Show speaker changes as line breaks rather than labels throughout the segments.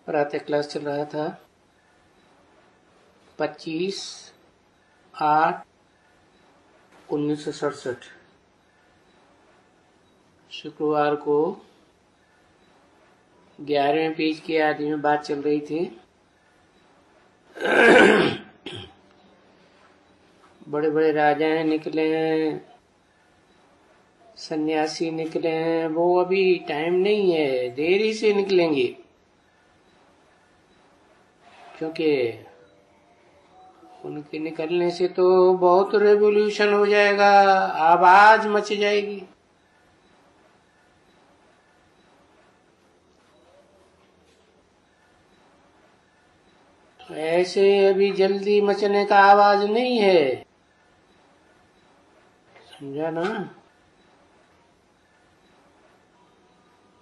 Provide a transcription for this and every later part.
प्रातः क्लास चल रहा था 25/8/1967 शुक्रवार को 11वें पेज के आदि में बात चल रही थी। बड़े बड़े राजाएं निकले हैं, सन्यासी निकले हैं, वो अभी टाइम नहीं है, देरी से निकलेंगे, क्योंकि उनके निकलने से तो बहुत रेवोल्यूशन हो जाएगा, आवाज मच जाएगी। तो ऐसे अभी जल्दी मचने का आवाज नहीं है, समझा ना?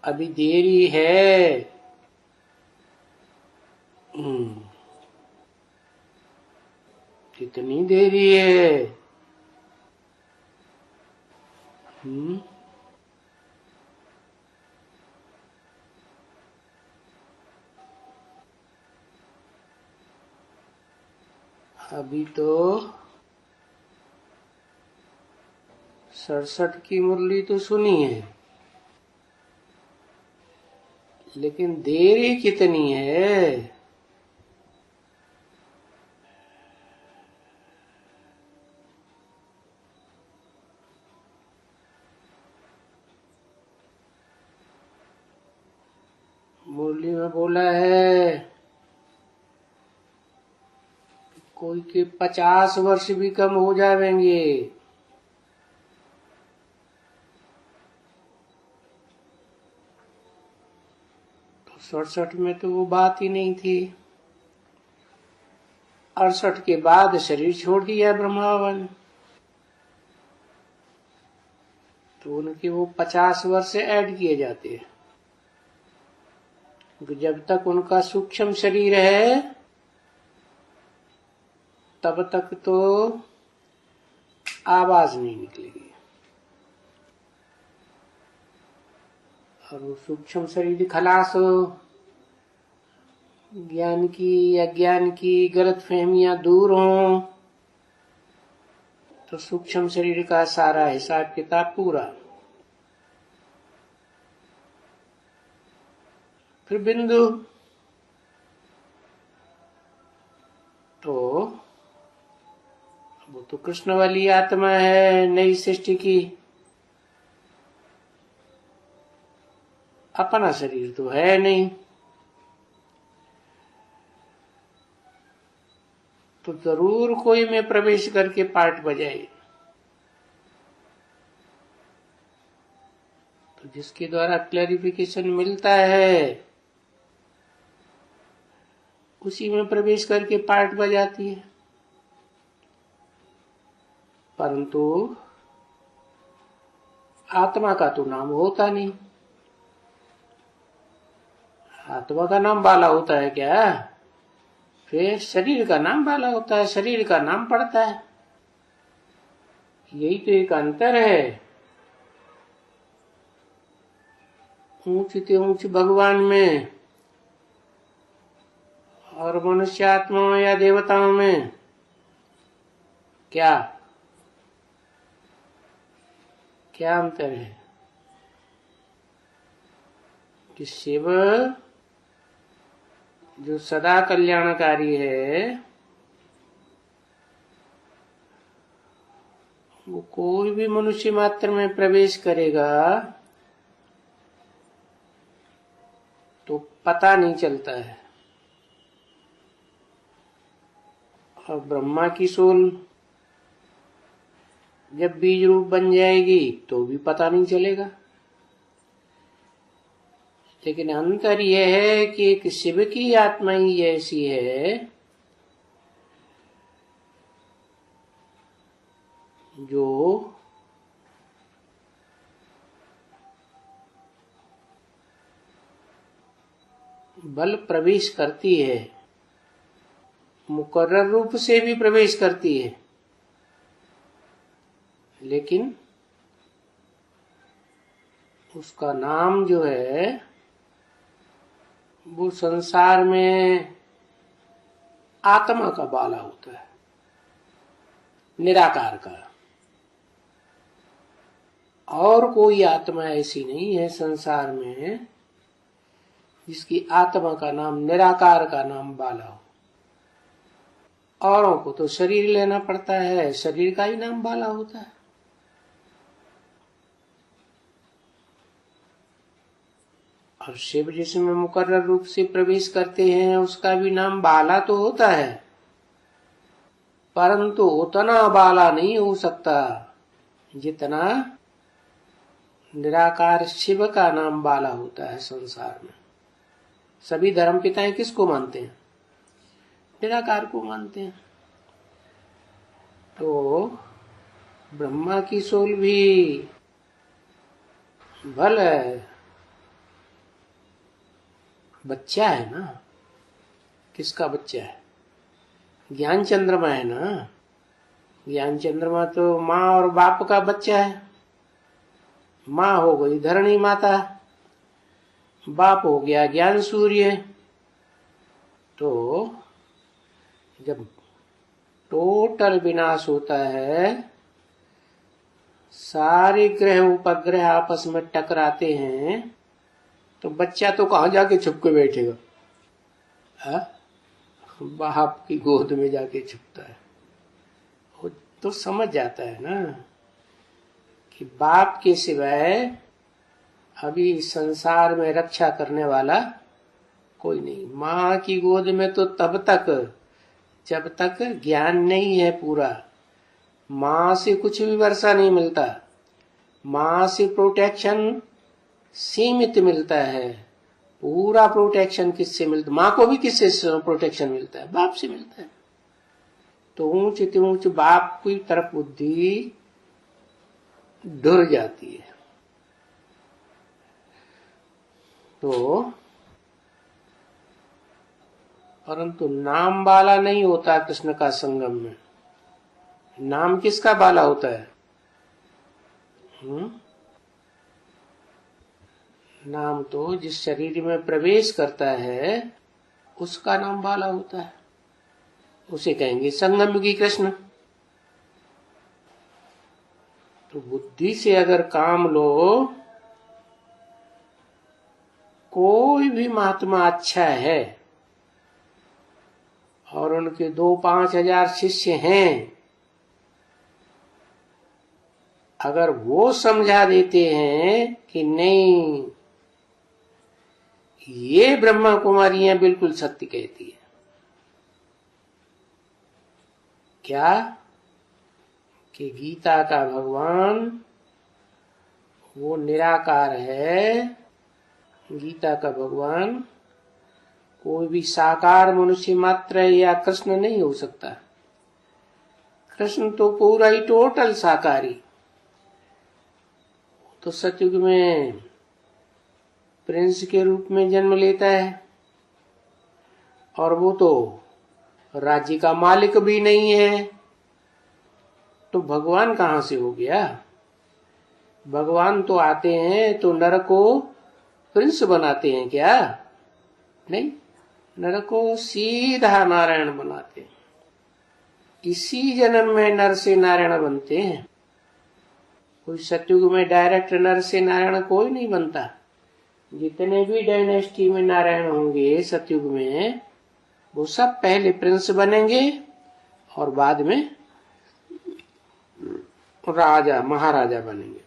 अभी देरी है। कितनी देरी है? अभी तो 67 की मुरली तो सुनी है, लेकिन देरी कितनी है? मुरली में बोला है कोई के 50 वर्ष भी कम हो जाएंगे। तो 67 में तो वो बात ही नहीं थी। 68 के बाद शरीर छोड़ दिया ब्रह्मावन, तो उनके वो 50 वर्ष ऐड किए जाते हैं। जब तक उनका सूक्ष्म शरीर है तब तक तो आवाज नहीं निकलेगी, और वो सूक्ष्म शरीर खलास हो, ज्ञान की अज्ञान की गलत फहमियां दूर हों, तो सूक्ष्म शरीर का सारा हिसाब किताब पूरा। फिर बिंदु तो वो तो कृष्ण वाली आत्मा है, नई सृष्टि की। अपना शरीर तो है नहीं, तो जरूर कोई में प्रवेश करके पार्ट बजाए, तो जिसके द्वारा क्लैरिफिकेशन मिलता है उसी में प्रवेश करके पार्ट बजाती है। परंतु आत्मा का तो नाम होता नहीं। आत्मा का नाम बाला होता है क्या? फिर शरीर का नाम बाला होता है, शरीर का नाम पड़ता है। यही तो एक अंतर है ऊंच से ऊंच भगवान में और मनुष्य आत्माओं या देवताओं में। क्या क्या अंतर है? कि शिव जो सदा कल्याणकारी है, वो कोई भी मनुष्य मात्र में प्रवेश करेगा तो पता नहीं चलता है, और ब्रह्मा की सोल जब बीज रूप बन जाएगी तो भी पता नहीं चलेगा। लेकिन अंतर यह है कि एक शिव की आत्मा ही ऐसी है जो बल प्रवेश करती है, मुकर्रर रूप से भी प्रवेश करती है, लेकिन उसका नाम जो है वो संसार में आत्मा का बाला होता है, निराकार का। और कोई आत्मा ऐसी नहीं है संसार में जिसकी आत्मा का नाम, निराकार का नाम बाला हो। औरों को तो शरीर लेना पड़ता है, शरीर का ही नाम बाला होता है। और शिव जिसमें मुकर्रर रूप से प्रवेश करते हैं उसका भी नाम बाला तो होता है, परंतु उतना बाला नहीं हो सकता जितना निराकार शिव का नाम बाला होता है संसार में। सभी धर्म पिताएं किसको मानते हैं? निराकार को मानते हैं। तो ब्रह्मा की सोल भी बल है, बच्चा है ना। किसका बच्चा है? ज्ञान चंद्रमा है ना। ज्ञान चंद्रमा तो माँ और बाप का बच्चा है। माँ हो गई धरणी माता, बाप हो गया ज्ञान सूर्य। तो जब टोटल विनाश होता है, सारे ग्रह उपग्रह आपस में टकराते हैं, तो बच्चा तो कहाँ जाके छुप के बैठेगा? बाप की गोद में जाके छुपता है। वो तो समझ जाता है ना कि बाप के सिवाय अभी संसार में रक्षा करने वाला कोई नहीं। माँ की गोद में तो तब तक जब तक ज्ञान नहीं है पूरा। माँ से कुछ भी वर्षा नहीं मिलता, माँ से प्रोटेक्शन सीमित मिलता है। पूरा प्रोटेक्शन किससे मिलता? माँ को भी किससे प्रोटेक्शन मिलता है? बाप से मिलता है। तो ऊंच ऊंच बाप की तरफ बुद्धि ढुर जाती है। तो परंतु नाम बाला नहीं होता कृष्ण का संगम में। नाम किसका बाला होता है? नाम तो जिस शरीर में प्रवेश करता है उसका नाम बाला होता है। उसे कहेंगे संगम की कृष्ण। तो बुद्धि से अगर काम लो, कोई भी महात्मा अच्छा है और उनके 2-5 हजार शिष्य हैं, अगर वो समझा देते हैं कि नहीं ये ब्रह्मा कुमारियां बिल्कुल सत्य कहती है, क्या कि गीता का भगवान वो निराकार है। गीता का भगवान कोई भी साकार मनुष्य मात्र या कृष्ण नहीं हो सकता। कृष्ण तो पूरा ही टोटल साकारी। तो सतयुग में प्रिंस के रूप में जन्म लेता है, और वो तो राज्य का मालिक भी नहीं है, तो भगवान कहां से हो गया? भगवान तो आते हैं तो नर को प्रिंस बनाते हैं क्या? नहीं, नर को सीधा नारायण बनाते हैं। इसी जन्म में नर से नारायण बनते हैं। कोई सतयुग में डायरेक्ट नर से नारायण कोई नहीं बनता। जितने भी डायनेस्टी में नारायण होंगे सतयुग में, वो सब पहले प्रिंस बनेंगे और बाद में राजा महाराजा बनेंगे।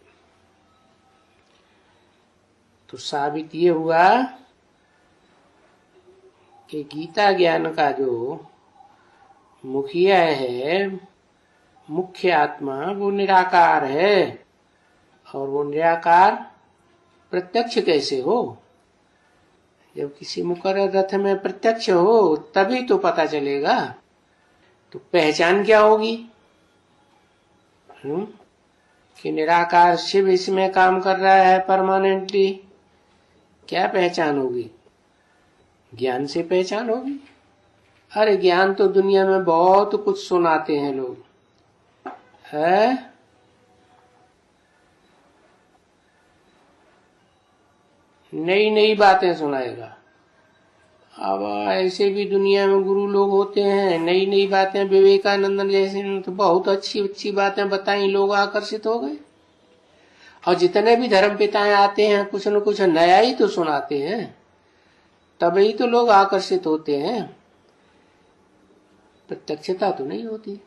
तो साबित ये हुआ कि गीता ज्ञान का जो मुखिया है, मुख्य आत्मा, वो निराकार है। और वो निराकार प्रत्यक्ष कैसे हो? जब किसी मुकर्रर रथ में प्रत्यक्ष हो तभी तो पता चलेगा। तो पहचान क्या होगी? कि निराकार शिव इसमें काम कर रहा है परमानेंटली। क्या पहचान होगी? ज्ञान से पहचान होगी। अरे ज्ञान तो दुनिया में बहुत कुछ सुनाते हैं लोग, है? नई नई बातें सुनाएगा। अब ऐसे भी दुनिया में गुरु लोग होते हैं, नई नई बातें विवेकानंद जैसे ने तो बहुत अच्छी अच्छी बातें बताई, लोग आकर्षित हो गए। और जितने भी धर्म पिताएं आते हैं कुछ न कुछ नया ही तो सुनाते हैं, तभी तो लोग आकर्षित होते हैं। प्रत्यक्षता तो नहीं होती।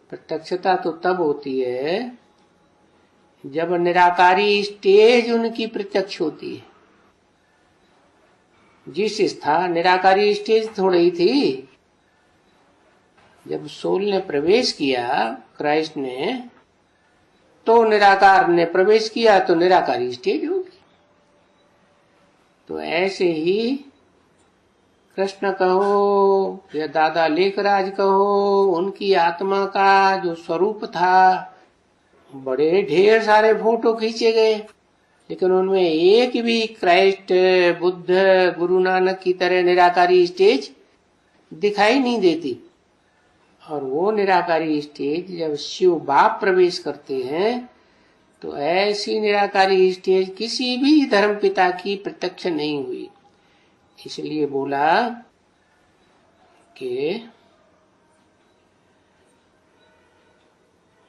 प्रत्यक्षता तो तब होती है जब निराकारी स्टेज उनकी प्रत्यक्ष होती है। जिस स्थान निराकारी स्टेज थोड़ी थी, जब सोल ने प्रवेश किया, क्राइस्ट ने, तो निराकार ने प्रवेश किया तो निराकारी स्टेज होगी। तो ऐसे ही कृष्ण कहो या दादा लेखराज कहो, उनकी आत्मा का जो स्वरूप था, बड़े ढेर सारे फोटो खींचे गए, लेकिन उनमें एक भी क्राइस्ट, बुद्ध, गुरु नानक की तरह निराकारी स्टेज दिखाई नहीं देती। और वो निराकारी स्टेज जब शिव बाप प्रवेश करते हैं तो ऐसी निराकारी स्टेज किसी भी धर्म पिता की प्रत्यक्ष नहीं हुई। इसलिए बोला कि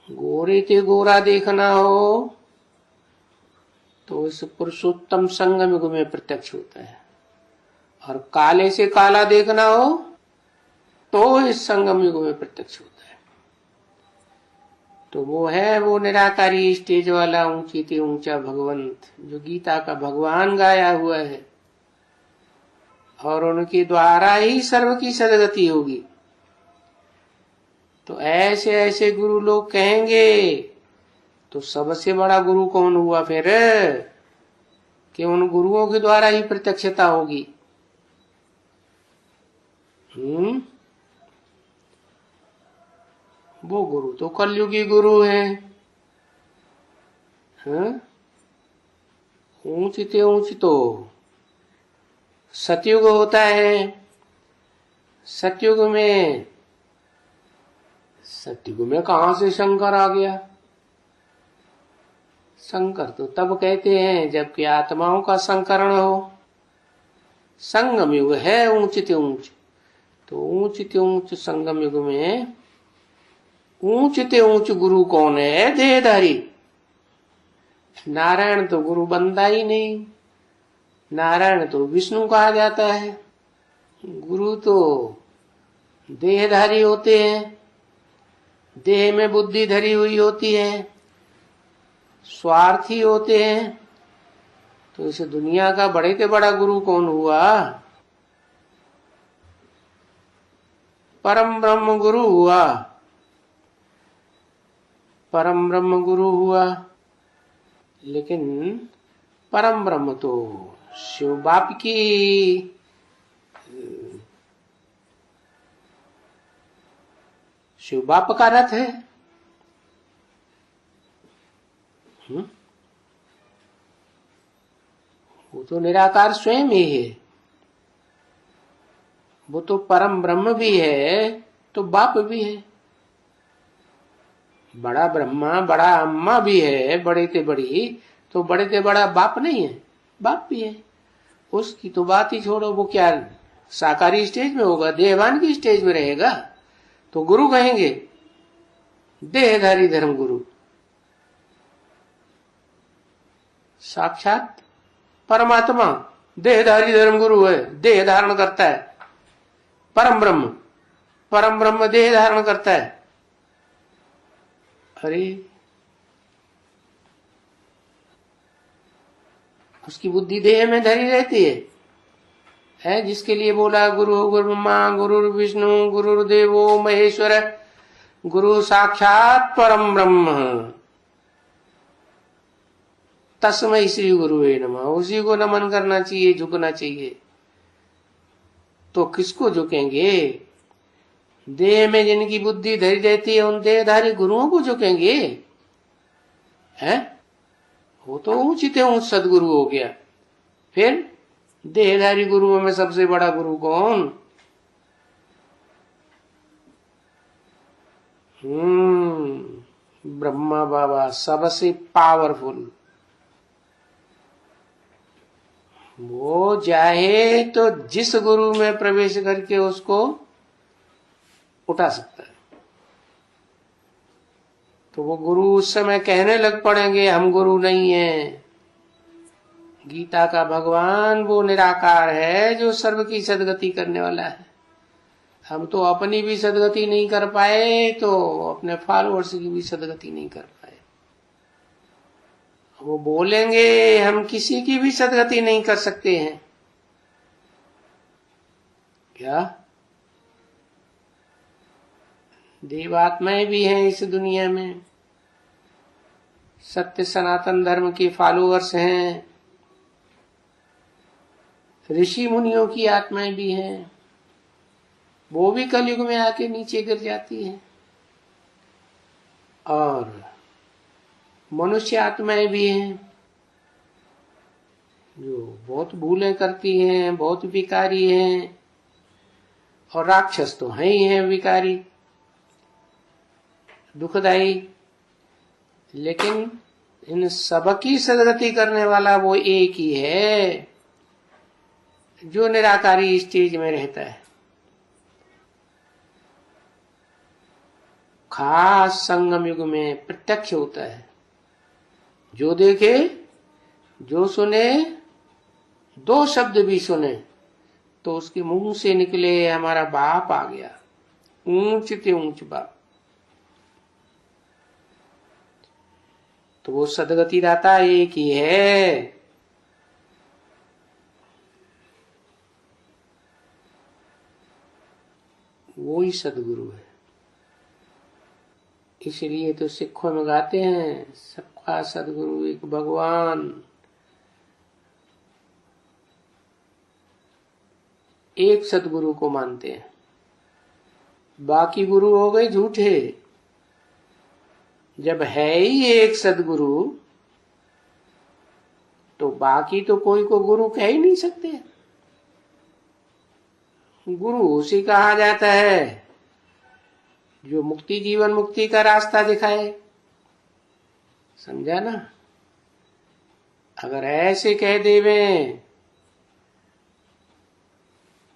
गोरे ते गोरा देखना हो तो इस पुरुषोत्तम संगम युग में प्रत्यक्ष होता है, और काले से काला देखना हो तो इस संगम युग में प्रत्यक्ष होता है। तो वो है वो निराकारी स्टेज वाला ऊंची ते ऊंचा भगवंत, जो गीता का भगवान गाया हुआ है, और उनके द्वारा ही सर्व की सदगति होगी। तो ऐसे ऐसे गुरु लोग कहेंगे तो सबसे बड़ा गुरु कौन हुआ फिर, कि उन गुरुओं के द्वारा ही प्रत्यक्षता होगी। वो गुरु तो कलयुगी गुरु है। ऊंच ते ऊंच तो सतयुग होता है। सतयुग में कहां से शंकर आ गया? शंकर तो तब कहते हैं जबकि आत्माओं का संकरण हो। संगम युग है ऊंच ते ऊंच, तो ऊंच ते ऊंच संगम युग में ऊंच ते ऊंच गुरु कौन है? देहधारी। नारायण तो गुरु बनता ही नहीं, नारायण तो विष्णु कहा जाता है। गुरु तो देहधारी होते हैं, देह में बुद्धि धरी हुई होती है, स्वार्थी होते हैं। तो इस दुनिया का बड़े से बड़ा गुरु कौन हुआ? परम ब्रह्म गुरु हुआ। परम ब्रह्म गुरु हुआ, लेकिन परम ब्रह्म तो शिव बाप की शिव बाप का रथ है। वो तो निराकार स्वयं ही है। वो तो परम ब्रह्म भी है तो बाप भी है। बड़ा ब्रह्मा बड़ा अम्मा भी है, बड़े ते बड़ी, तो बड़े ते बड़ा बाप नहीं है, बाप भी है। उसकी तो बात ही छोड़ो, वो क्या साकारी स्टेज में होगा? देहवान की स्टेज में रहेगा तो गुरु कहेंगे, देहधारी धर्म गुरु। साक्षात परमात्मा देहधारी धर्म गुरु है, देह धारण करता है। परम ब्रह्म देह धारण करता है। अरे उसकी बुद्धि देह में धरी रहती है जिसके लिए बोला गुरु गुरुर्ब्रह्मा गुरु विष्णु गुरुर्देवो महेश्वर गुरु साक्षात परम ब्रह्म तस्मै श्री गुरुवे नमः। उसी को नमन करना चाहिए, झुकना चाहिए। तो किसको झुकेंगे? देह में जिनकी बुद्धि धरी रहती है उन देहधारी गुरुओं को झुकेंगे? हैं? वो तो ऊंचते ऊंच सदगुरु हो गया। फिर देहधारी गुरुओं में सबसे बड़ा गुरु कौन? ब्रह्मा बाबा सबसे पावरफुल। वो चाहे तो जिस गुरु में प्रवेश करके उसको उठा सकता है। तो वो गुरु उस समय कहने लग पड़ेंगे हम गुरु नहीं हैं। गीता का भगवान वो निराकार है जो सर्व की सदगति करने वाला है। हम तो अपनी भी सदगति नहीं कर पाए तो अपने फॉलोअर्स की भी सदगति नहीं कर पाए। वो बोलेंगे हम किसी की भी सदगति नहीं कर सकते हैं। क्या देवात्माएं भी हैं इस दुनिया में, सत्य सनातन धर्म के फॉलोअर्स हैं, ऋषि मुनियों की आत्माएं भी हैं, वो भी कलयुग में आके नीचे गिर जाती हैं। और मनुष्य आत्माएं भी हैं जो बहुत भूलें करती हैं, बहुत विकारी हैं, और राक्षस तो हैं ही हैं विकारी, दुखदाई। लेकिन इन सबकी सदगति करने वाला वो एक ही है जो निराकारी स्टेज में रहता है। खास संगम युग में प्रत्यक्ष होता है। जो देखे, जो सुने, दो शब्द भी सुने तो उसके मुंह से निकले हमारा बाप आ गया, ऊंच ते ऊंच बाप। तो वो सदगति दाता एक ही है। वो ही सदगुरु है। इसलिए तो सिखों में गाते हैं सबका सदगुरु एक भगवान। एक सदगुरु को मानते हैं, बाकी गुरु हो गए झूठे। जब है ही एक सदगुरु तो बाकी तो कोई को गुरु कह ही नहीं सकते। गुरु उसी कहा जाता है जो मुक्ति, जीवन मुक्ति का रास्ता दिखाए। समझा ना? अगर ऐसे कह देवे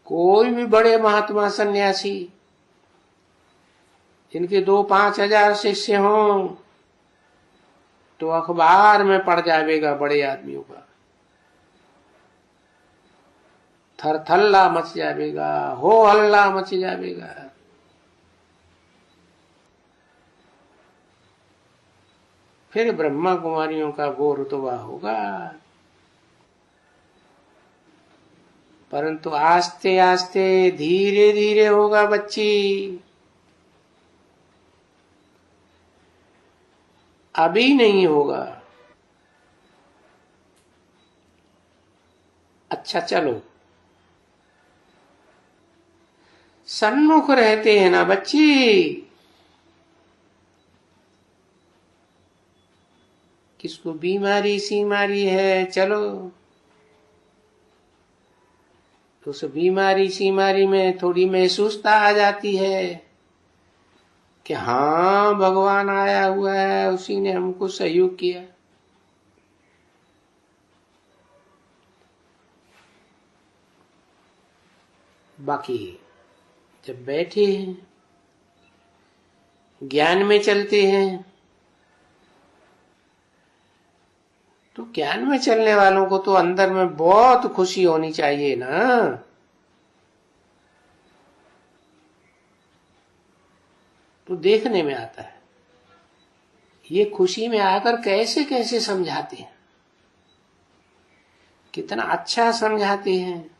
कोई भी बड़े महात्मा सन्यासी जिनके 2-5 हजार शिष्य हों तो अखबार में पड़ जाएगा बड़े आदमियों का, थरथल्ला मच जाएगा, हो हल्ला मच जाएगा। फिर ब्रह्मा कुमारियों का घोर रुतबा होगा। परंतु आस्ते आस्ते धीरे धीरे होगा बच्ची। अभी नहीं होगा। अच्छा चलो, सन्मुख रहते हैं ना बच्ची, किसको बीमारी सीमारी है, चलो तो उस बीमारी सीमारी में थोड़ी महसूसता आ जाती है कि हाँ भगवान आया हुआ है, उसी ने हमको सहयोग किया। बाकी जब बैठे हैं, ज्ञान में चलते हैं, तो ज्ञान में चलने वालों को तो अंदर में बहुत खुशी होनी चाहिए ना। तो देखने में आता है ये खुशी में आकर कैसे कैसे समझाते हैं, कितना अच्छा समझाते हैं।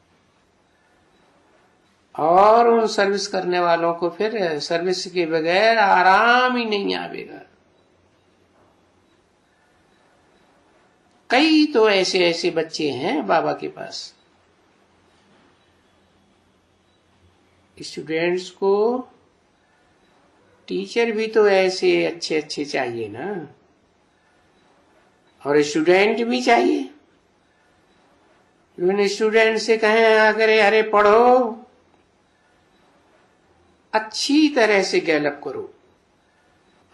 और उन सर्विस करने वालों को फिर सर्विस के बगैर आराम ही नहीं आवेगा। कई तो ऐसे ऐसे बच्चे हैं बाबा के पास, स्टूडेंट्स को टीचर भी तो ऐसे अच्छे अच्छे चाहिए ना, और स्टूडेंट भी चाहिए जो स्टूडेंट से कहें आकर अरे पढ़ो, अच्छी तरह से गैलअप करो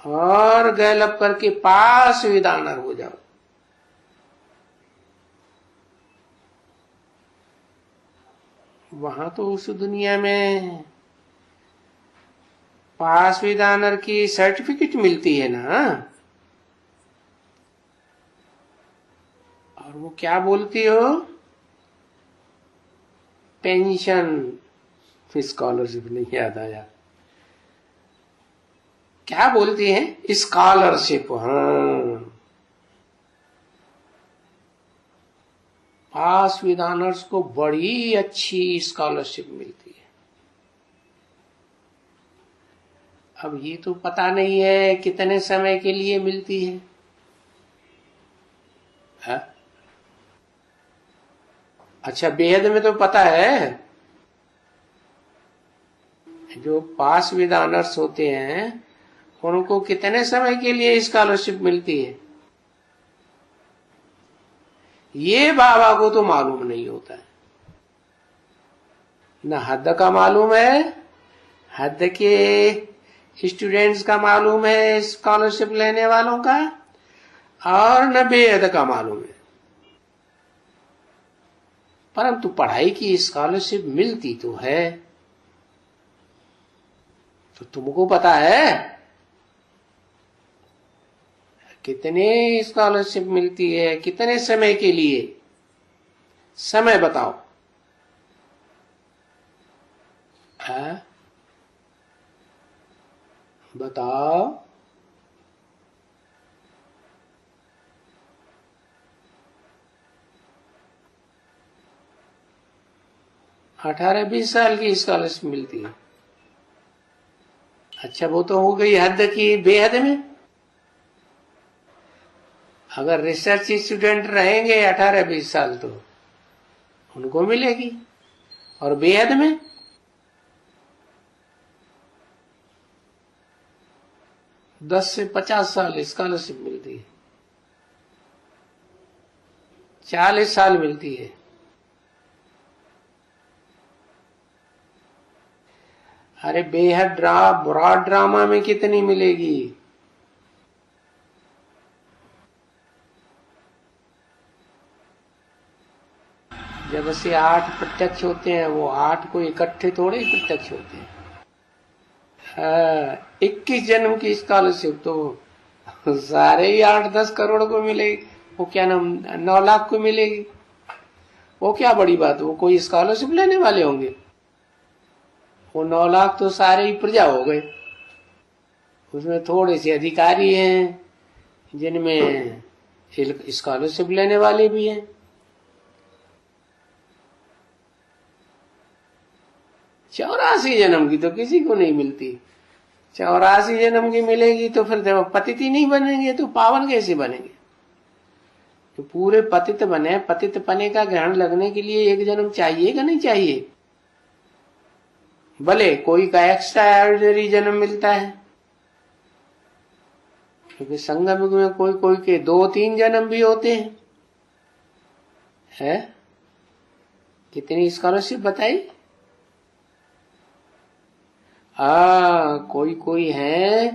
और गैलअप करके पास विदानर हो जाओ। वहां तो उस दुनिया में पास विद ऑनर की सर्टिफिकेट मिलती है ना। और वो क्या बोलती हो? पेंशन, स्कॉलरशिप नहीं याद आया, क्या बोलती है? स्कॉलरशिप। हाँ, पास विद ऑनर्स को बड़ी अच्छी स्कॉलरशिप मिलती है। अब ये तो पता नहीं है कितने समय के लिए मिलती है, हा? अच्छा, बेहद में तो पता है, जो पास विद ऑनर्स होते हैं उनको कितने समय के लिए स्कॉलरशिप मिलती है, ये बाबा को तो मालूम नहीं होता है। न हद का मालूम है, हद के स्टूडेंट्स का मालूम है स्कॉलरशिप लेने वालों का, और न बेहद का मालूम है। परंतु पढ़ाई की स्कॉलरशिप मिलती तो है। तो तुमको पता है कितने स्कॉलरशिप मिलती है, कितने समय के लिए? समय बताओ। बताओ। 18-20 साल की स्कॉलरशिप मिलती है। अच्छा, वो तो हो गई हद की। बेहद में अगर रिसर्च स्टूडेंट रहेंगे 18-20 साल तो उनको मिलेगी। और बेहद में 10 से 50 साल स्कॉलरशिप मिलती है, 40 साल मिलती है। अरे बेहद ब्रॉड ड्रामा में कितनी मिलेगी? जब से 8 प्रत्यक्ष होते हैं, वो 8 को इकट्ठे थोड़े ही प्रत्यक्ष होते हैं। 21 जन्म की स्कॉलरशिप तो सारे ही 8-10 करोड़ को मिलेगी। वो क्या नाम, 9 लाख को मिलेगी। वो क्या बड़ी बात, वो कोई स्कॉलरशिप लेने वाले होंगे? वो 9 लाख तो सारे ही प्रजा हो गए। उसमें थोड़े से अधिकारी हैं जिनमें स्कॉलरशिप लेने वाले भी हैं। 84 जन्म की तो किसी को नहीं मिलती। 84 जन्म की मिलेगी तो फिर जब पतित ही नहीं बनेंगे तो पावन कैसे बनेंगे? तो पूरे पतित बने, पतित पने का ग्रहण लगने के लिए एक जन्म चाहिए कि नहीं चाहिए? भले कोई का एक्स्ट्रा ऑर्डिनरी जन्म मिलता है, क्योंकि संगम में कोई कोई के 2-3 जन्म भी होते हैं। है? कितनी स्कॉलरशिप बताई? कोई कोई है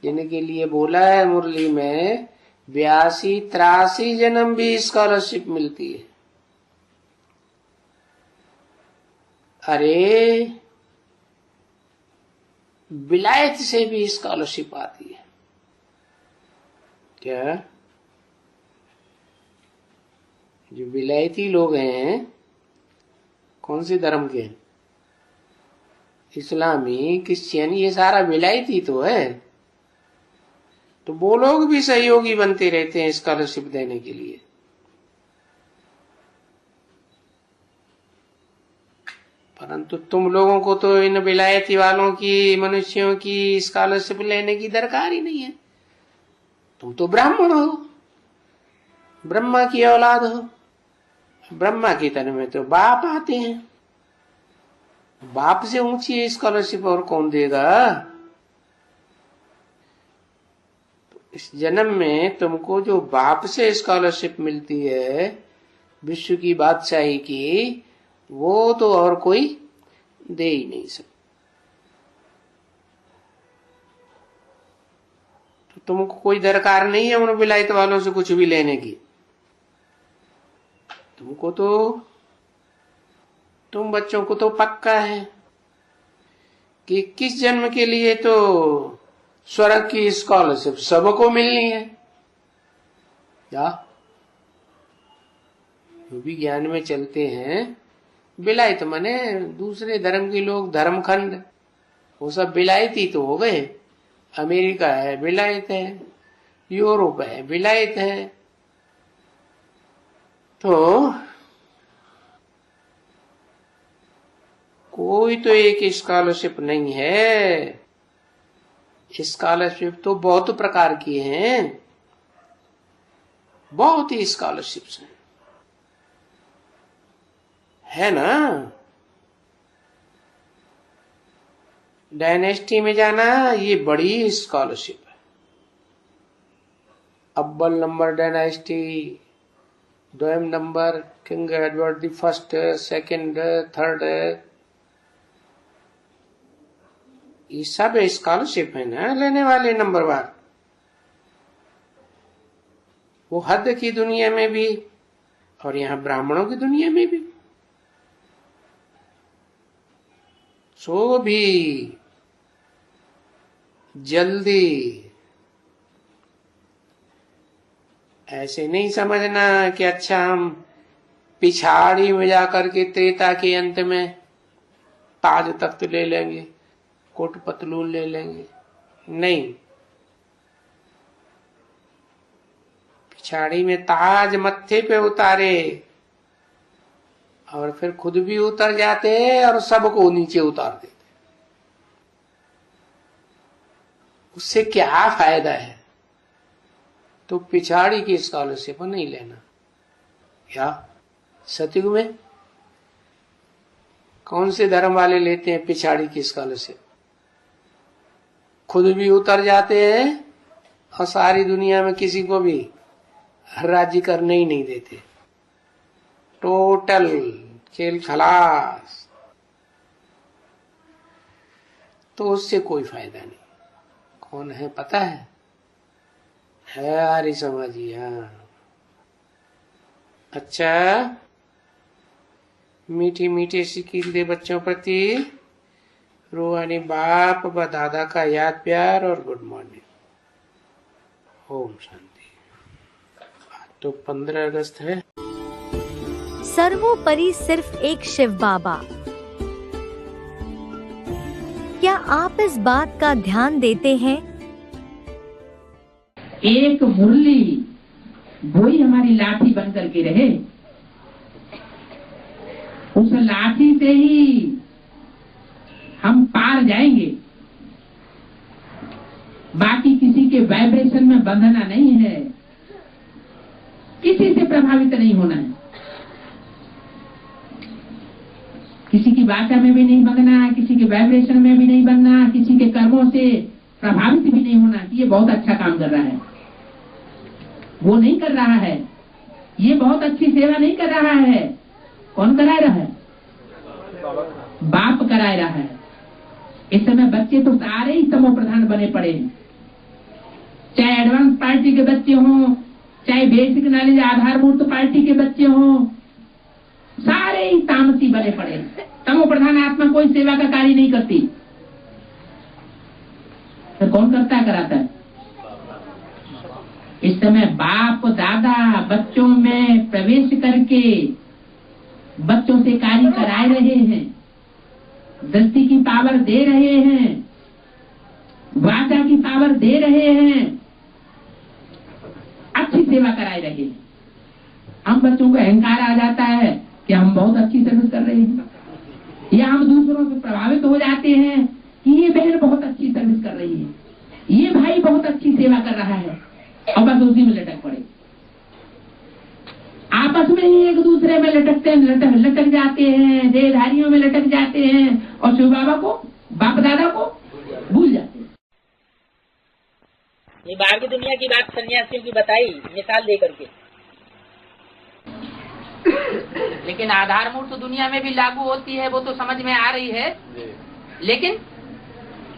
जिनके लिए बोला है मुरली में 82-83 जन्म भी स्कॉलरशिप मिलती है। अरे विलायत से भी स्कॉलरशिप आती है क्या? जो विलायती लोग हैं, कौन से धर्म के? इस्लामी, क्रिश्चियन, ये सारा विलायती तो है। तो वो लोग भी सहयोगी बनते रहते हैं स्कॉलरशिप देने के लिए। परंतु तुम लोगों को तो इन विलायती वालों की, मनुष्यों की स्कॉलरशिप लेने की दरकार ही नहीं है। तुम तो ब्राह्मण हो, ब्रह्मा की औलाद हो। ब्रह्मा की तन में तो बाप आते हैं। बाप से ऊंची स्कॉलरशिप और कौन देगा? तो इस जन्म में तुमको जो बाप से स्कॉलरशिप मिलती है विश्व की बादशाही की, वो तो और कोई दे ही नहीं सकता। तो तुमको कोई दरकार नहीं है उन विलायत वालों से कुछ भी लेने की। तुमको तो तुम बच्चों को तो पक्का है कि 21 जन्म के लिए तो स्वर्ग की स्कॉलरशिप सबको मिलनी है। क्या जो भी ज्ञान में चलते हैं, विलायत माने दूसरे धर्म के लोग, धर्मखंड, वो सब विलायती तो हो गए। अमेरिका है विलायत है, यूरोप है विलायत है। तो कोई तो एक स्कॉलरशिप नहीं है। स्कॉलरशिप तो बहुत प्रकार की हैं, बहुत ही स्कॉलरशिप्स हैं, है ना। डायनेस्टी में जाना ये बड़ी स्कॉलरशिप है। अव्वल नंबर डायनेस्टी, दोयम number king Edward the first, second, third, ये सब स्कॉलरशिप है ना लेने वाले नंबरवार। वो हद की दुनिया में भी और यहाँ ब्राह्मणों की दुनिया में भी। सो भी जल्दी ऐसे नहीं समझना कि अच्छा हम पिछाड़ी में जाकर के त्रेता के अंत में ताज तख्त ले लेंगे, कोट पतलून ले लेंगे। नहीं, पिछाड़ी में ताज मत्थे पे उतारे और फिर खुद भी उतर जाते और सबको नीचे उतार देते। उससे क्या फायदा है? तो पिछाड़ी की स्कॉलरशिप नहीं लेना। क्या सतयुग में कौन से धर्म वाले लेते हैं पिछाड़ी की स्कॉलरशिप? खुद भी उतर जाते हैं और सारी दुनिया में किसी को भी राज्य करने ही नहीं देते। टोटल खेल खलास। तो उससे कोई फायदा नहीं। कौन है पता है आर्य समाजी। हाँ, अच्छा, मीठी मीठी सिकील दे बच्चों प्रति, रूहानी बाप व दादा का याद प्यार और गुड मॉर्निंग। ओम शांति। आज तो 15 अगस्त है।
सर्वोपरि सिर्फ एक शिव बाबा। क्या आप इस बात का ध्यान देते हैं?
एक मुरली वही हमारी लाठी बन करके रहे। उस लाठी से ही हम पार जाएंगे। बाकी किसी के वाइब्रेशन में बंधना नहीं है, किसी से प्रभावित नहीं होना है, किसी की वाचा में भी नहीं बंधना, किसी के वाइब्रेशन में भी नहीं बनना, किसी के कर्मों से प्रभावित भी नहीं होना। ये बहुत अच्छा काम कर रहा है। वो नहीं कर रहा है, ये बहुत अच्छी सेवा नहीं कर रहा है। कौन करा रहा है? बाप करा रहा है। इस समय बच्चे तो सारे ही तमो प्रधान बने पड़े हैं, चाहे एडवांस पार्टी के बच्चे हों, चाहे बेसिक नॉलेज आधारभूत पार्टी के बच्चे हों, सारे ही तामसी बने पड़े। तमो प्रधान आत्मा कोई सेवा का कार्य नहीं करती। तो कौन करता है? कराता है। इस समय बाप दादा बच्चों में प्रवेश करके बच्चों से कार्य कराए रहे हैं, दृष्टि की पावर दे रहे हैं, वाचा की पावर दे रहे हैं, अच्छी सेवा कराए रहे हैं। हम बच्चों को अहंकार आ जाता है कि हम बहुत अच्छी सर्विस कर रहे हैं, या हम दूसरों से प्रभावित हो जाते हैं कि ये बहन बहुत अच्छी सर्विस कर रही है, ये भाई बहुत अच्छी सेवा कर रहा है, और बस उसी में लटक पड़े। आपस में ही एक दूसरे में लटक जाते हैं, देहधारियों में लटक जाते हैं, और शिव बाबा को, बाप दादा को भूल जाते हैं।
ये बाहर की दुनिया की बात सन्यासियों की बताई मिसाल दे करके, लेकिन आधारमूर्त दुनिया में भी लागू होती है, वो तो समझ में आ रही है। लेकिन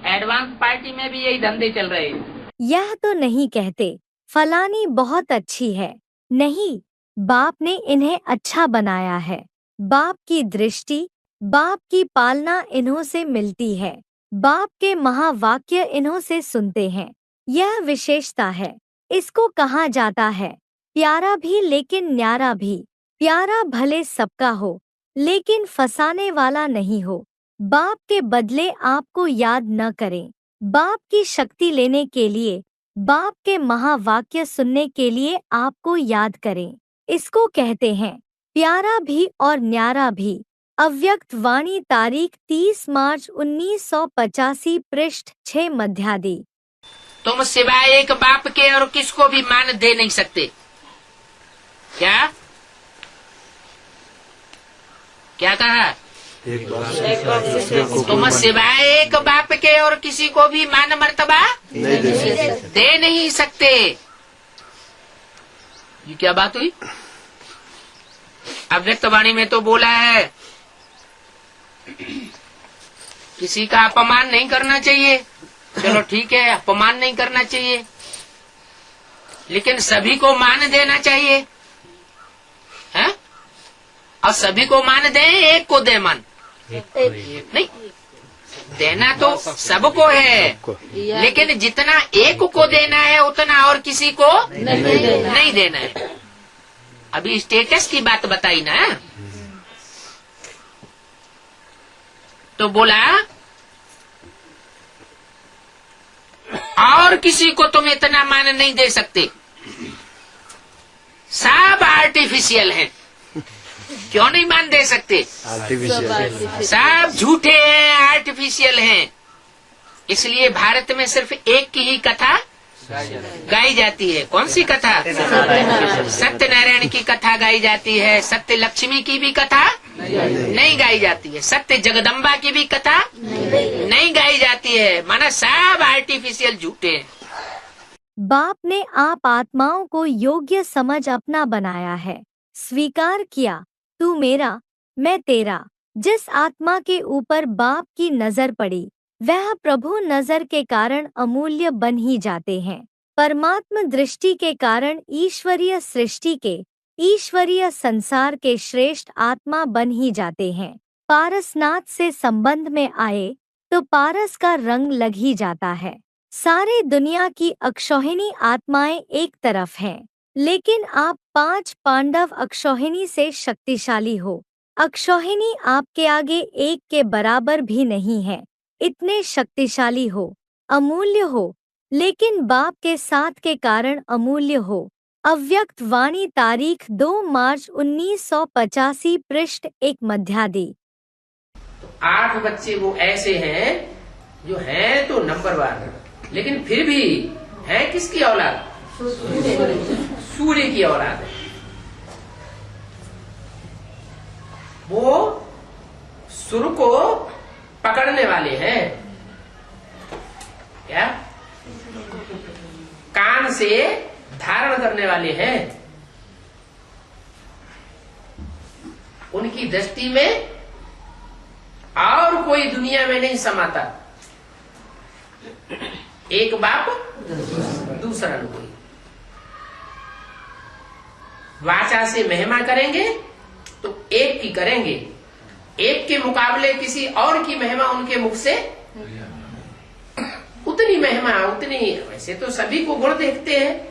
एडवांस पार्टी में भी यही धंधे चल रहे हैं।
यह तो नहीं कहते फलानी बहुत अच्छी है, नहीं, बाप ने इन्हें अच्छा बनाया है। बाप की दृष्टि बाप की पालना इन्हों से मिलती है। बाप के महावाक्य इन्हों से सुनते हैं। यह विशेषता है। इसको कहा जाता है प्यारा भी लेकिन न्यारा भी। प्यारा भले सबका हो लेकिन फंसाने वाला नहीं हो। बाप के बदले आपको याद न करें। बाप की शक्ति लेने के लिए, बाप के महावाक्य सुनने के लिए आपको याद करें। इसको कहते हैं प्यारा भी और न्यारा भी। अव्यक्त वाणी, तारीख 30 मार्च 1985, पृष्ठ 6 मध्यादि।
तुम सिवाय एक बाप के और किसको भी मान दे नहीं सकते। क्या क्या कहा? तुम सिवाय एक बाप के और किसी को भी मान मर्तबा दे नहीं सकते। ये क्या बात हुई? अव्यक्त वाणी में तो बोला है किसी का अपमान नहीं करना चाहिए। चलो ठीक है, अपमान नहीं करना चाहिए, लेकिन सभी को मान देना चाहिए, है? और सभी को मान दे, एक को दे मान नहीं देना तो सबको है, लेकिन जितना एक को देना है उतना और किसी को नहीं देना है। अभी स्टेटस की बात बताई ना, तो बोला और किसी को तुम इतना मान नहीं दे सकते। सब आर्टिफिशियल हैं। क्यों नहीं मान दे सकते? सब झूठे हैं, आर्टिफिशियल हैं। इसलिए भारत में सिर्फ एक की ही कथा गाई जाती है। कौन सी कथा? सत्यनारायण की कथा गाई जाती है। सत्य लक्ष्मी की भी कथा नहीं गाई जाती है। सत्य जगदम्बा की भी कथा नहीं गाई जाती है। माना सब आर्टिफिशियल झूठे हैं।
बाप ने आप आत्माओं को योग्य समझ अपना बनाया है। स्वीकार किया तू मेरा मैं तेरा। जिस आत्मा के ऊपर बाप की नजर पड़ी वह प्रभु नजर के कारण अमूल्य बन ही जाते हैं। परमात्म दृष्टि के कारण ईश्वरीय सृष्टि के, ईश्वरीय संसार के श्रेष्ठ आत्मा बन ही जाते हैं। पारसनाथ से संबंध में आए तो पारस का रंग लग ही जाता है। सारे दुनिया की अक्षौहिणी आत्माएं एक तरफ हैं, लेकिन आप 5 पांडव अक्षौहिणी से शक्तिशाली हो। अक्षौहिणी आपके आगे एक के बराबर भी नहीं है। इतने शक्तिशाली हो, अमूल्य हो, लेकिन बाप के साथ के कारण अमूल्य हो। अव्यक्त वाणी, तारीख 2 मार्च 1985, पृष्ठ 1 मध्यादि।
8 बच्चे वो ऐसे हैं जो हैं तो नंबर 1, लेकिन फिर भी है किसकी औलाद? सूर्य की औलाद है। वो सुर को पकड़ने वाले हैं। क्या? कान से धारण करने वाले हैं। उनकी दृष्टि में और कोई दुनिया में नहीं समाता। एक बाप दूसरा कोई। वाचा से महिमा करेंगे तो एक की करेंगे, एक के मुकाबले किसी और की महिमा उनके मुख से उतनी महिमा, उतनी। वैसे तो सभी को गुण देखते हैं,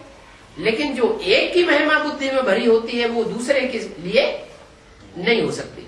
लेकिन जो एक की महिमा बुद्धि में भरी होती है वो दूसरे के लिए नहीं हो सकती।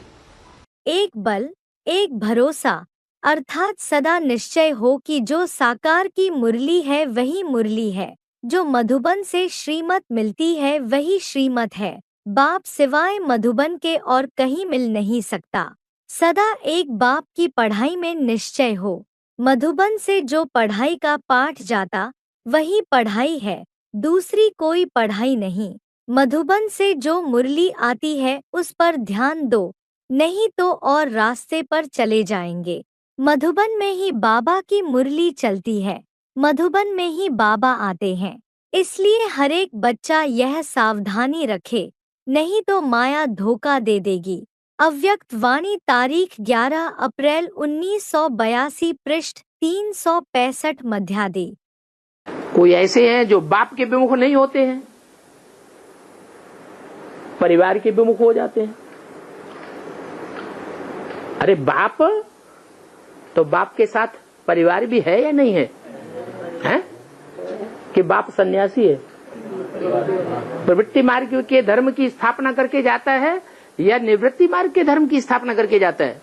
एक बल, एक भरोसा, अर्थात सदा निश्चय हो कि जो साकार की मुरली है वही मुरली है, जो मधुबन से श्रीमत मिलती है वही श्रीमत है। बाप सिवाय मधुबन के और कहीं मिल नहीं सकता। सदा एक बाप की पढ़ाई में निश्चय हो। मधुबन से जो पढ़ाई का पाठ जाता वही पढ़ाई है, दूसरी कोई पढ़ाई नहीं। मधुबन से जो मुरली आती है उस पर ध्यान दो, नहीं तो और रास्ते पर चले जाएंगे। मधुबन में ही बाबा की मुरली चलती है, मधुबन में ही बाबा आते हैं। इसलिए हर एक बच्चा यह सावधानी रखे, नहीं तो माया धोखा दे देगी। अव्यक्त वाणी, तारीख 11 अप्रैल 1982, पृष्ठ 365 मध्यादि।
कोई ऐसे हैं जो बाप के विमुख नहीं होते हैं, परिवार के विमुख हो जाते हैं।
अरे बाप, तो बाप के साथ परिवार भी है या नहीं है, हैं? कि बाप सन्यासी है, प्रवृत्ति मार्ग के धर्म की स्थापना करके जाता है या निवृत्ति मार्ग के धर्म की स्थापना करके जाता है?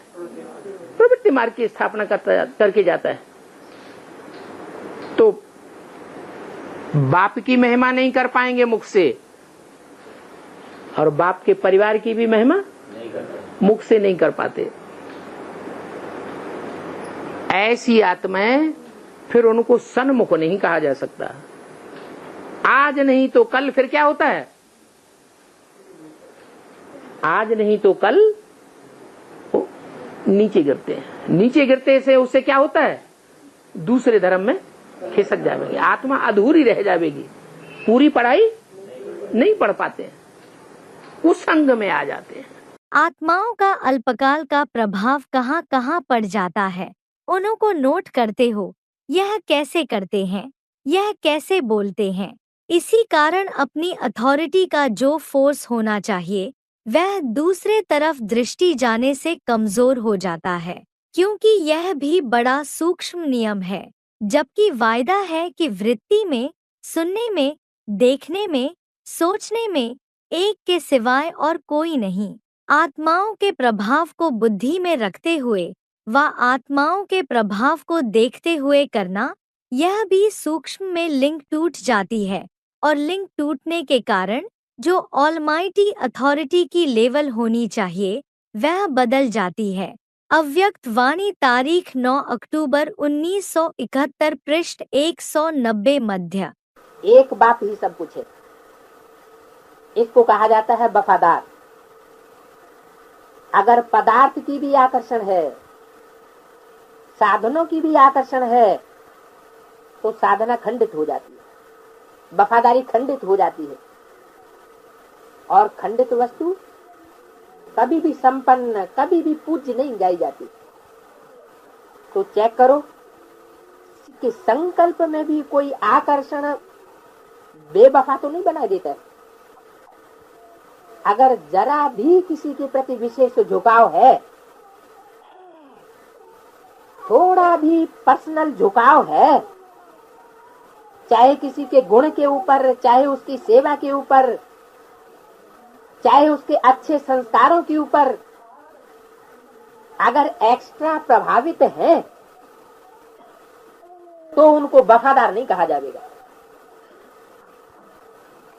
प्रवृत्ति मार्ग की स्थापना करके जाता है। तो बाप की महिमा नहीं कर पाएंगे मुख से, और बाप के परिवार की भी महिमा मुख से नहीं कर पाते। ऐसी आत्माएं फिर उनको सन्मुख नहीं कहा जा सकता। आज नहीं तो कल फिर क्या होता है, आज नहीं तो कल नीचे गिरते हैं। नीचे गिरते से उससे क्या होता है, दूसरे धर्म में खिसक जाएगी, आत्मा अधूरी रह जाएगी, पूरी पढ़ाई नहीं पढ़ पाते हैं, उस संग में आ जाते हैं।
आत्माओं का अल्पकाल का प्रभाव कहाँ कहाँ पड़ जाता है, उनको नोट करते हो? यह कैसे करते हैं, यह कैसे बोलते हैं? इसी कारण अपनी अथॉरिटी का जो फोर्स होना चाहिए वह दूसरे तरफ दृष्टि जाने से कमजोर हो जाता है, क्योंकि यह भी बड़ा सूक्ष्म नियम है। जबकि वायदा है कि वृत्ति में, सुनने में, देखने में, सोचने में एक के सिवाय और कोई नहीं। आत्माओं के प्रभाव को बुद्धि में रखते हुए व आत्माओं के प्रभाव को देखते हुए करना, यह भी सूक्ष्म में लिंक टूट जाती है, और लिंक टूटने के कारण जो ऑलमाइटी अथॉरिटी की लेवल होनी चाहिए वह बदल जाती है। अव्यक्त वाणी तारीख 9 अक्टूबर 1971 पृष्ठ 190 मध्य।
एक बात ही सब कुछ है, इसको कहा जाता है वफादार। अगर पदार्थ की भी आकर्षण है, साधनों की भी आकर्षण है, तो साधना खंडित हो जाती है, वफादारी खंडित हो जाती है, और खंडित वस्तु कभी भी संपन्न, कभी भी पूज्य नहीं गाई जाती। तो चेक करो कि संकल्प में भी कोई आकर्षण बेवफा तो नहीं बना देता है। अगर जरा भी किसी के प्रति विशेष झुकाव है, थोड़ा भी पर्सनल झुकाव है, चाहे किसी के गुण के ऊपर, चाहे उसकी सेवा के ऊपर, चाहे उसके अच्छे संस्कारों के ऊपर, अगर एक्स्ट्रा प्रभावित है तो उनको वफादार नहीं कहा जाएगा।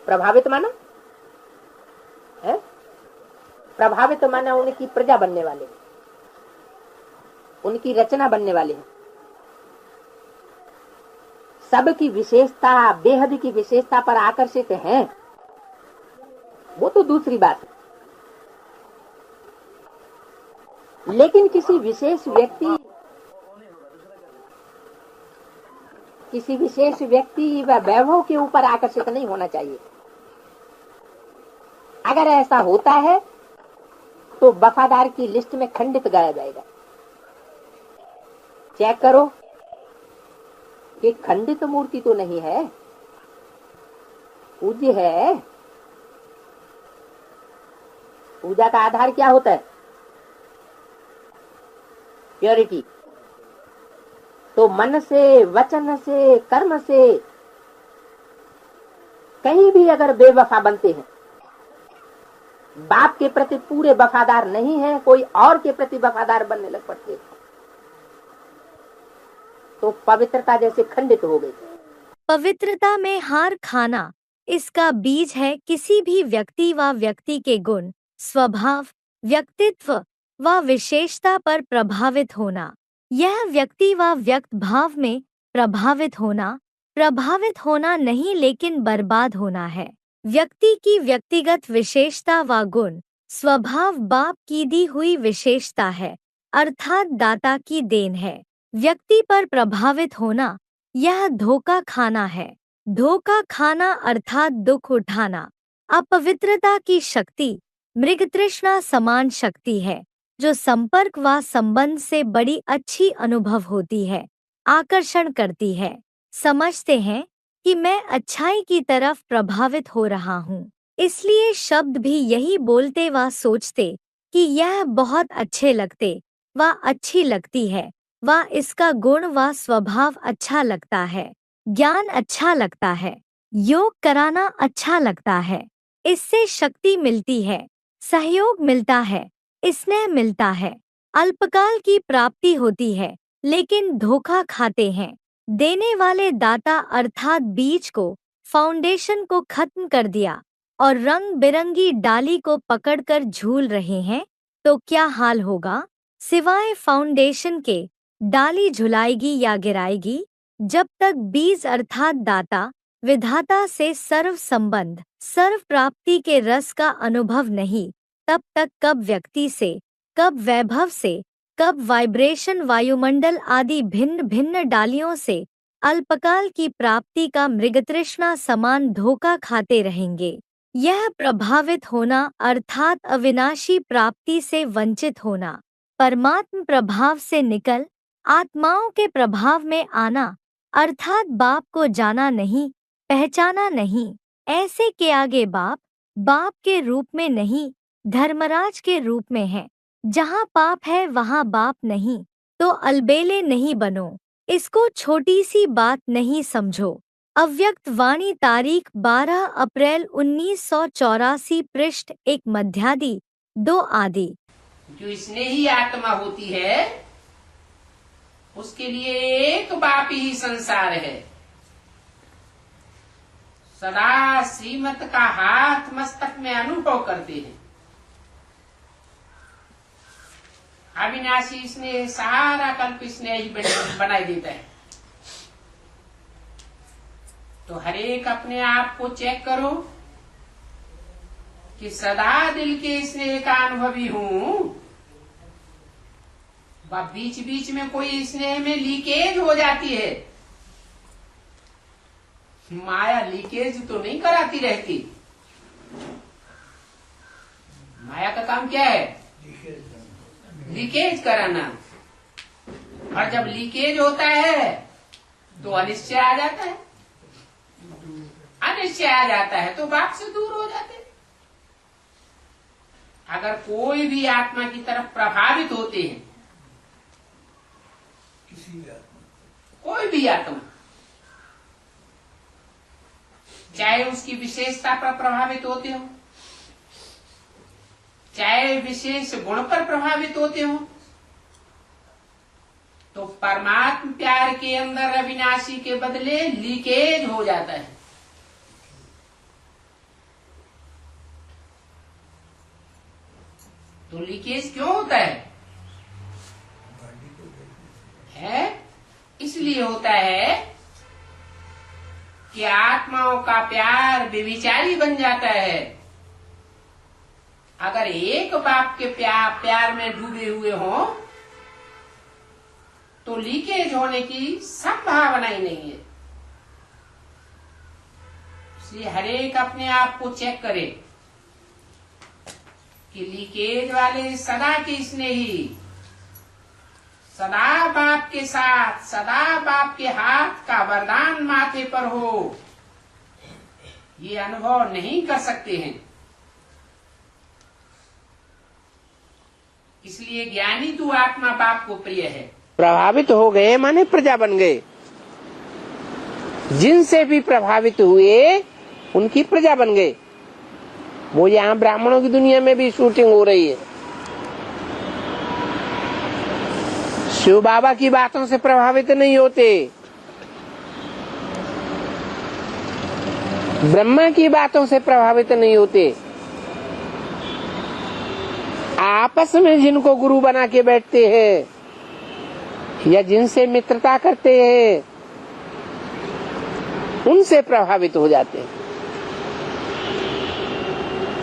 प्रभावित माना है, प्रभावित माना उनकी प्रजा बनने वाले, उनकी रचना बनने वाले हैं। सबकी विशेषता, बेहद की विशेषता पर आकर्षित हैं, वो तो दूसरी बात है। लेकिन किसी विशेष व्यक्ति व वैभव के ऊपर आकर्षित नहीं होना चाहिए। अगर ऐसा होता है तो वफादार की लिस्ट में खंडित गाया जाएगा। चेक करो कि खंडित मूर्ति तो नहीं है, पूज्य है। पूजा का आधार क्या होता है? प्योरिटी। तो मन से, वचन से, कर्म से कहीं भी अगर बेवफा बनते हैं, बाप के प्रति पूरे वफादार नहीं है, कोई और के प्रति वफादार बनने लग पड़ते, तो पवित्रता जैसे खंडित हो गई।
पवित्रता में हार खाना, इसका बीज है किसी भी व्यक्ति व व्यक्ति के गुण, स्वभाव, व्यक्तित्व व विशेषता पर प्रभावित होना। यह व्यक्ति व व्यक्त भाव में प्रभावित होना नहीं लेकिन बर्बाद होना है। व्यक्ति की व्यक्तिगत विशेषता व गुण, स्वभाव बाप की दी हुई विशेषता है, अर्थात दाता की देन है। व्यक्ति पर प्रभावित होना यह धोखा खाना है। धोखा खाना अर्थात दुख उठाना। अपवित्रता की शक्ति मृग तृष्णा समान शक्ति है, जो संपर्क व संबंध से बड़ी अच्छी अनुभव होती है, आकर्षण करती है। समझते हैं कि मैं अच्छाई की तरफ प्रभावित हो रहा हूँ, इसलिए शब्द भी यही बोलते व सोचते कि यह बहुत अच्छे लगते, वह अच्छी लगती है, वह इसका गुण व स्वभाव अच्छा लगता है, ज्ञान अच्छा लगता है, योग कराना अच्छा लगता है, इससे शक्ति मिलती है, सहयोग मिलता है, स्नेह मिलता है, अल्पकाल की प्राप्ति होती है, लेकिन धोखा खाते हैं। देने वाले दाता अर्थात बीज को, फाउंडेशन को खत्म कर दिया और रंग बिरंगी डाली को पकड़कर झूल रहे हैं, तो क्या हाल होगा? सिवाय फाउंडेशन के डाली झुलाएगी या गिराएगी? जब तक बीज अर्थात दाता विधाता से सर्व संबंध, सर्व प्राप्ति के रस का अनुभव नहीं, तब तक कब व्यक्ति से, कब वैभव से, कब वाइब्रेशन वायुमंडल आदि भिन्न भिन्न डालियों से अल्पकाल की प्राप्ति का मृगतृष्णा समान धोखा खाते रहेंगे। यह प्रभावित होना अर्थात अविनाशी प्राप्ति से वंचित होना, परमात्म प्रभाव से निकल आत्माओं के प्रभाव में आना अर्थात बाप को जाना नहीं, पहचाना नहीं। ऐसे के आगे बाप, बाप के रूप में नहीं, धर्मराज के रूप में है। जहाँ पाप है वहाँ बाप नहीं, तो अलबेले नहीं बनो। इसको छोटी सी बात नहीं समझो। अव्यक्त वाणी तारीख 12 अप्रैल 1984 पृष्ठ 1 मध्यादि 2 आदि।
जो स्नेही आत्मा होती है उसके लिए एक बाप ही संसार है। सदा श्रीमत का हाथ मस्तक में अनुभव करते हैं। अविनाशी स्नेह सारा कल्प स्नेह ही बनाई देता है। तो हर एक अपने आप को चेक करो कि सदा दिल के स्नेह का अनुभवी हूं, व बीच बीच में कोई स्नेह में लीकेज हो जाती है। माया लीकेज तो नहीं कराती रहती। माया का काम क्या है? लीकेज कराना। और जब लीकेज होता है तो अनिश्चय आ जाता है। अनिश्चय आ जाता है तो बाप से दूर हो जाते हैं। अगर कोई भी आत्मा की तरफ प्रभावित होते हैं, कोई भी आत्मा, चाहे उसकी विशेषता पर प्रभावित होते हो, चाहे विशेष गुण पर प्रभावित होते हो, तो परमात्म प्यार के अंदर अविनाशी के बदले लीकेज हो जाता है। तो लीकेज क्यों होता है? इसलिए होता है कि आत्माओं का प्यार बेविचारी बन जाता है। अगर एक बाप के प्यार में डूबे हुए हो तो लीकेज होने की संभावना ही नहीं है। इसलिए हर एक अपने आप को चेक करे कि लीकेज वाले सदा के स्नेही, सदा बाप के साथ, सदा बाप के हाथ का वरदान माथे पर हो, ये अनुभव नहीं कर सकते हैं। इसलिए ज्ञानी तू आत्मा बाप को प्रिय है।
प्रभावित हो गए माने प्रजा बन गए। जिनसे भी प्रभावित हुए उनकी प्रजा बन गए। वो यहाँ ब्राह्मणों की दुनिया में भी शूटिंग हो रही है। शिव बाबा की बातों से प्रभावित नहीं होते, ब्रह्मा की बातों से प्रभावित नहीं होते। आपस में जिनको गुरु बना के बैठते हैं या जिनसे मित्रता करते हैं उनसे प्रभावित हो जाते हैं,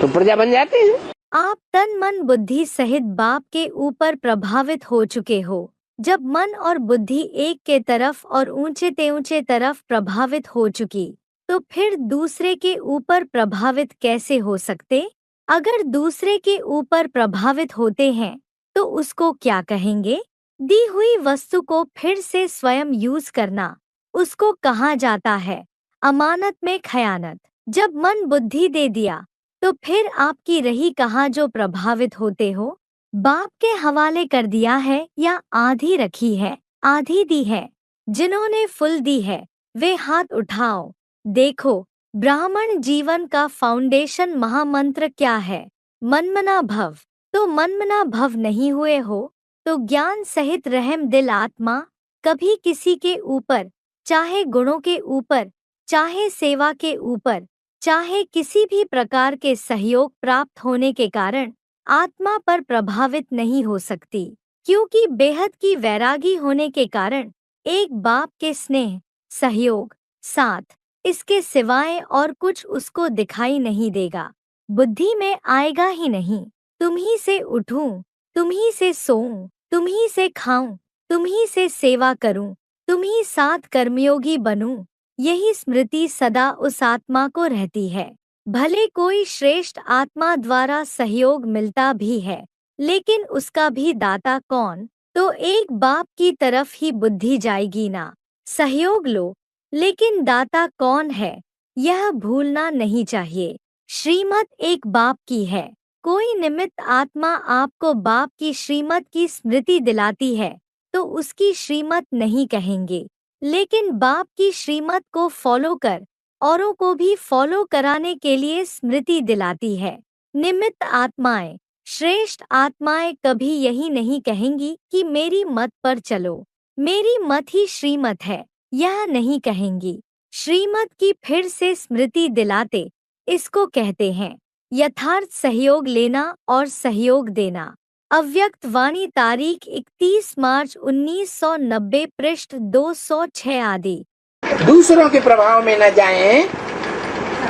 तो प्रजा बन जाते हैं।
आप तन मन बुद्धि सहित बाप के ऊपर प्रभावित हो चुके हो। जब मन और बुद्धि एक के तरफ और ऊंचे तरफ प्रभावित हो चुकी, तो फिर दूसरे के ऊपर प्रभावित कैसे हो सकते? अगर दूसरे के ऊपर प्रभावित होते हैं तो उसको क्या कहेंगे? दी हुई वस्तु को फिर से स्वयं यूज करना, उसको कहा जाता है अमानत में खयानत। जब मन बुद्धि दे दिया तो फिर आपकी रही कहाँ जो प्रभावित होते हो? बाप के हवाले कर दिया है या आधी रखी है, आधी दी है? जिन्होंने फुल दी है वे हाथ उठाओ। देखो, ब्राह्मण जीवन का फाउंडेशन महामंत्र क्या है? मनमना भव। तो मनमना भव नहीं हुए हो तो ज्ञान सहित रहम दिल आत्मा कभी किसी के ऊपर, चाहे गुणों के ऊपर, चाहे सेवा के ऊपर, चाहे किसी भी प्रकार के सहयोग प्राप्त होने के कारण आत्मा पर प्रभावित नहीं हो सकती, क्योंकि बेहद की वैरागी होने के कारण एक बाप के स्नेह, सहयोग, साथ, इसके सिवाय और कुछ उसको दिखाई नहीं देगा, बुद्धि में आएगा ही नहीं। तुम्ही से उठूं, तुम्ही से सोऊं, तुम्ही से खाऊं, तुम्ही से सेवा करूं, तुम्ही साथ कर्मयोगी बनूं, यही स्मृति सदा उस आत्मा को रहती है। भले कोई श्रेष्ठ आत्मा द्वारा सहयोग मिलता भी है, लेकिन उसका भी दाता कौन? तो एक बाप की तरफ ही बुद्धि जाएगी ना। सहयोग लो, लेकिन दाता कौन है यह भूलना नहीं चाहिए। श्रीमत एक बाप की है। कोई निमित्त आत्मा आपको बाप की श्रीमत की स्मृति दिलाती है तो उसकी श्रीमत नहीं कहेंगे, लेकिन बाप की श्रीमत को फॉलो कर औरों को भी फॉलो कराने के लिए स्मृति दिलाती है। निमित्त आत्माएं, श्रेष्ठ आत्माएं कभी यही नहीं कहेंगी कि मेरी मत पर चलो, मेरी मत ही श्रीमत है, यह नहीं कहेंगी। श्रीमत की फिर से स्मृति दिलाते इसको कहते हैं यथार्थ सहयोग लेना और सहयोग देना। अव्यक्त वाणी तारीख 31 मार्च 1990 पृष्ठ 206 आदि।
दूसरों के प्रभाव में न जाएं,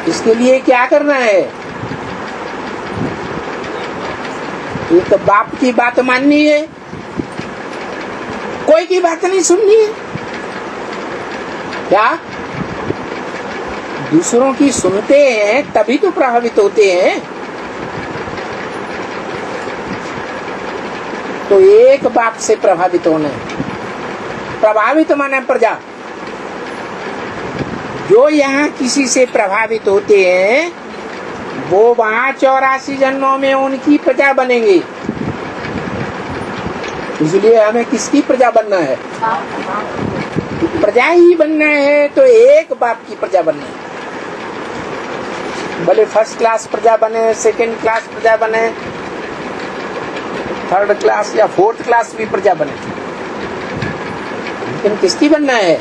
इसके लिए क्या करना है? एक तो बाप की बात माननी है, कोई की बात नहीं सुननी है। क्या दूसरों की सुनते हैं तभी तो प्रभावित होते हैं। तो एक बाप से प्रभावित होना है। प्रभावित माने प्रजा। जो यहाँ किसी से प्रभावित होते हैं वो वहाँ 84 जन्मों में उनकी प्रजा बनेंगे। इसलिए हमें किसकी प्रजा बनना है? प्रजा ही बनना है तो एक बाप की प्रजा बनना है। भले फर्स्ट क्लास प्रजा बने, सेकंड क्लास प्रजा बने, थर्ड क्लास या फोर्थ क्लास भी प्रजा बने, लेकिन किसकी बनना है?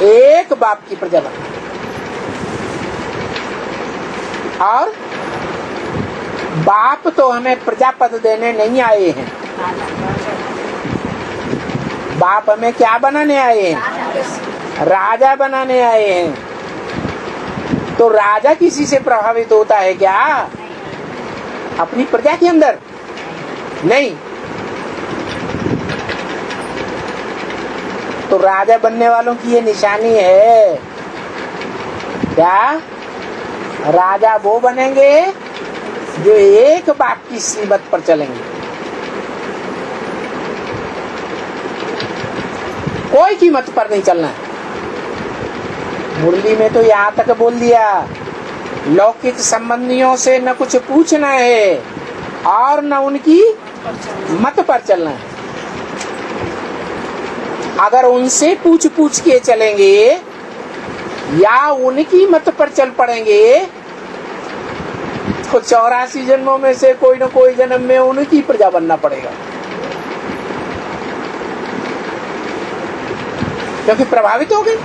एक बाप की प्रजा बनना। और बाप तो हमें प्रजापद देने नहीं आए हैं, बाप हमें क्या बनाने आए हैं? राजा बनाने आए हैं। तो राजा किसी से प्रभावित होता है क्या? अपनी प्रजा के अंदर नहीं। तो राजा बनने वालों की ये निशानी है क्या? राजा वो बनेंगे जो एक बाप की श्रीमत पर चलेंगे। कोई की मत पर नहीं चलना है। मुरली में तो यहाँ तक बोल दिया, लौकिक संबंधियों से न कुछ पूछना है और न उनकी मत पर चलना है। अगर उनसे पूछ पूछ के चलेंगे या उनकी मत पर चल पड़ेंगे तो 84 जन्मों में से कोई न कोई जन्म में उनकी प्रजा बनना पड़ेगा, क्योंकि प्रभावित हो गए।